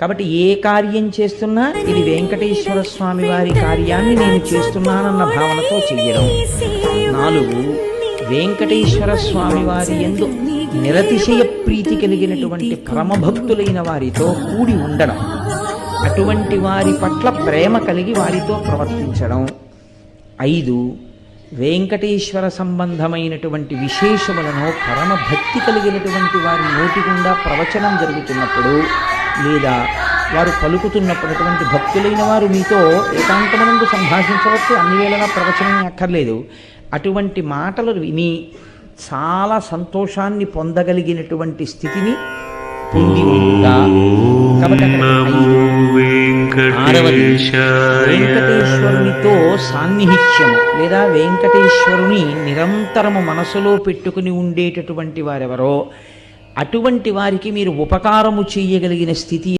కాబట్టి ఏ కార్యం చేస్తున్నా ఇది వెంకటేశ్వర స్వామి వారి కార్యాన్ని నేను చేస్తున్నానన్న భావనతో చెయ్యడం. 4, వెంకటేశ్వర స్వామి వారి యందు నిరతిశయ ప్రీతి కలిగినటువంటి పరమభక్తులైన వారితో కూడి ఉండడం, అటువంటి వారి పట్ల ప్రేమ కలిగి వారితో ప్రవర్తించడం. 5, వెంకటేశ్వర సంబంధమైనటువంటి విశేషములను పరమభక్తి కలిగినటువంటి వారి నోటి గుండా ప్రవచనం జరుగుతున్నప్పుడు లేదా వారు పలుకుతున్నప్పుడు, అటువంటి భక్తులైన వారు మీతో ఏకాంతమునందు సంభాషించవచ్చు, అన్ని వేళలా ప్రవచనం అక్కర్లేదు, అటువంటి మాటలు విని చాలా సంతోషాన్ని పొందగలిగినటువంటి స్థితిని పొంది ఉంటా. కాబట్టి అక్కడ 6వది వెంకటేశ్వరునితో సాన్నిహిత్యము లేదా వెంకటేశ్వరుని నిరంతరము మనసులో పెట్టుకుని ఉండేటటువంటి వారెవరో అటువంటి వారికి మీరు ఉపకారము చేయగలిగిన స్థితి